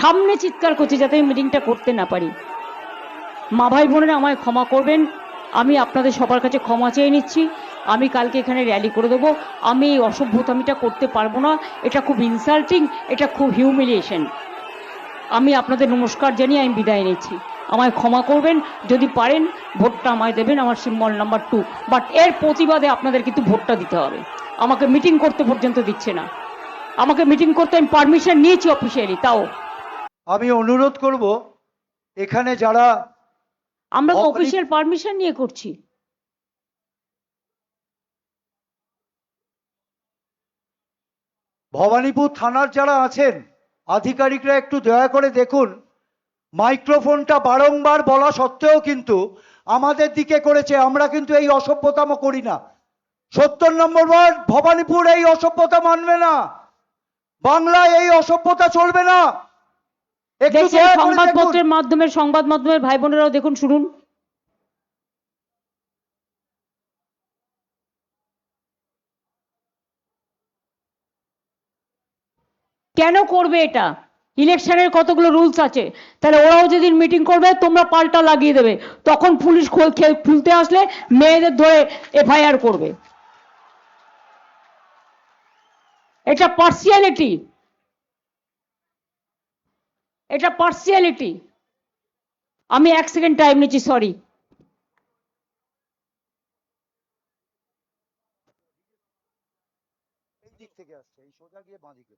সামনে চিৎকার করছি যাতে আমি মিটিংটা করতে না পারি। মা ভাই বোনেরা আমায় ক্ষমা করবেন, আমি আপনাদের সবার কাছে ক্ষমা চেয়ে নিচ্ছি। আমি কালকে এখানে র্যালি করে দেবো। আমি এই অসভ্যতামিটা করতে পারবো না, এটা খুব ইনসাল্টিং, এটা খুব হিউমিলিয়েশন। আমি আপনাদের নমস্কার জানিয়ে আমি বিদায় নিচ্ছি। আমায় ক্ষমা করবেন, যদি পারেন ভোটটা আমায় দেবেন, আমার সিম্বল নাম্বার 2। বাট এর প্রতিবাদে আপনাদের কিন্তু ভোটটা দিতে হবে। আমাকে মিটিং করতে পর্যন্ত দিচ্ছে না। আমাকে মিটিং করতে আমি পারমিশন নিয়েছি অফিসিয়ালি, তাও আমি অনুরোধ করব এখানে যারা আমরা তো অফিসিয়াল পারমিশন নিয়ে করছি। ভবানীপুর থানার যারা আছেন আধিকারিকরা একটু দয়া করে দেখুন, মাইক্রোফোনটা বারংবার বলা সত্ত্বেও কিন্তু আমাদের দিকে করেছে। আমরা কিন্তু এই অসভ্যতামো করি না। 70 নম্বর ওয়ার্ড ভবানীপুর এই অসভ্যতা মানবে না, বাংলায় এই অসভ্যতা চলবে না। একটু দয়া করে সংবাদপত্রের মাধ্যমে সংবাদ মাধ্যমের ভাই বোনেরাও দেখুন, শুনুন। কেন করবে এটা? ইলেকশনের কতগুলো রুলস আছে, তাহলে ওরাও যেদিন মিটিং করবে তোমরা পাল্টা লাগিয়ে দেবে, তখন পুলিশ খুলতে আসলে মেয়েদের ধরে এফআইআর করবে। এটা পার্সিয়ালিটি, এটা পার্সিয়ালিটি। আমি 1 সেকেন্ড টাইম নিচ্ছি, সরি। এই দিক থেকে আসছে, এই সোজা গিয়ে বাঁ দিকে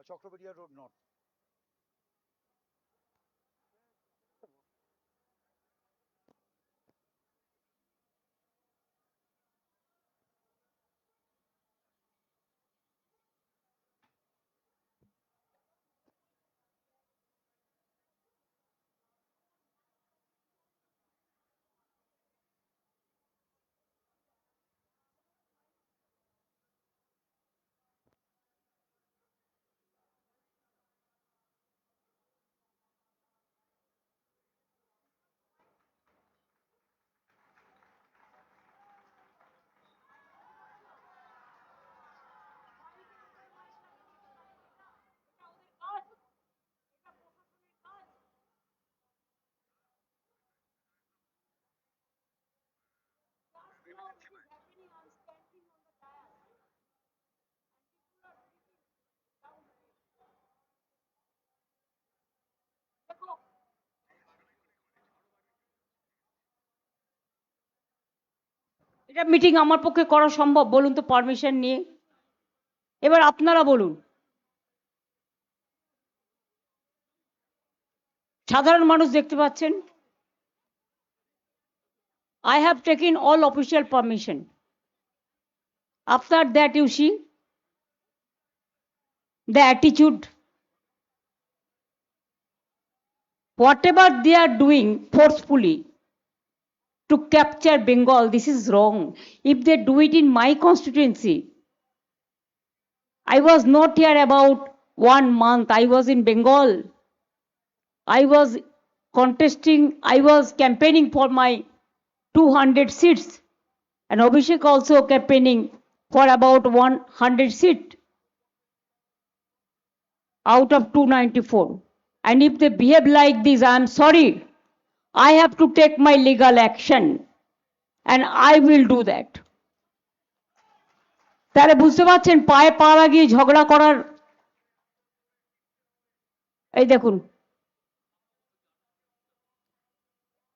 চক্রবটিয়া রোড নর্থ। এটা মিটিং আমার পক্ষে করা সম্ভব বলুন তো পারমিশন নিয়ে? এবার আপনারা বলুন। সাধারণ মানুষ দেখতে পাচ্ছেন। I have taken all official permission. After that, you see the attitude. Whatever they are doing forcefully to capture Bengal, this is wrong. If they do it in my constituency, I was not here about 1 month. I was in Bengal. I was contesting, I was campaigning for my 200 seats, and Abhishek also campaigning for about 100 seats out of 294. And if they behave like this, I am sorry. I have to take my legal action, and I will do that. তাহলে বুঝতে পারছেন পায়ে পা লাগিয়ে ঝগড়া করার। এই দেখুন,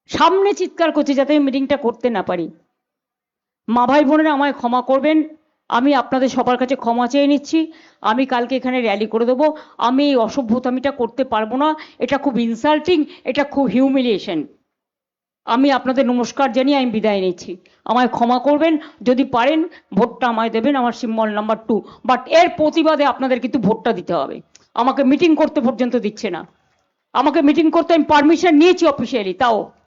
সামনে চিৎকার করছি যাতে আমি মিটিংটা করতে না পারি। মা ভাই বোনেরা আমায় ক্ষমা করবেন, আমি আপনাদের সবার কাছে ক্ষমা চেয়ে নিচ্ছি। আমি কালকে এখানে র্যালি করে দেবো। আমি এই অসভ্যতামিটা করতে পারবো না, এটা খুব ইনসাল্টিং, এটা খুব হিউমিলিয়েশন। আমি আপনাদের নমস্কার জানিয়ে আমি বিদায় নিচ্ছি। আমায় ক্ষমা করবেন, যদি পারেন ভোটটা আমায় দেবেন, আমার সিম্বল নাম্বার 2। বাট এর প্রতিবাদে আপনাদের কিন্তু ভোটটা দিতে হবে। আমাকে মিটিং করতে পর্যন্ত দিচ্ছে না। আমাকে মিটিং করতে আমি পারমিশন নিয়েছি অফিসিয়ালি, তাও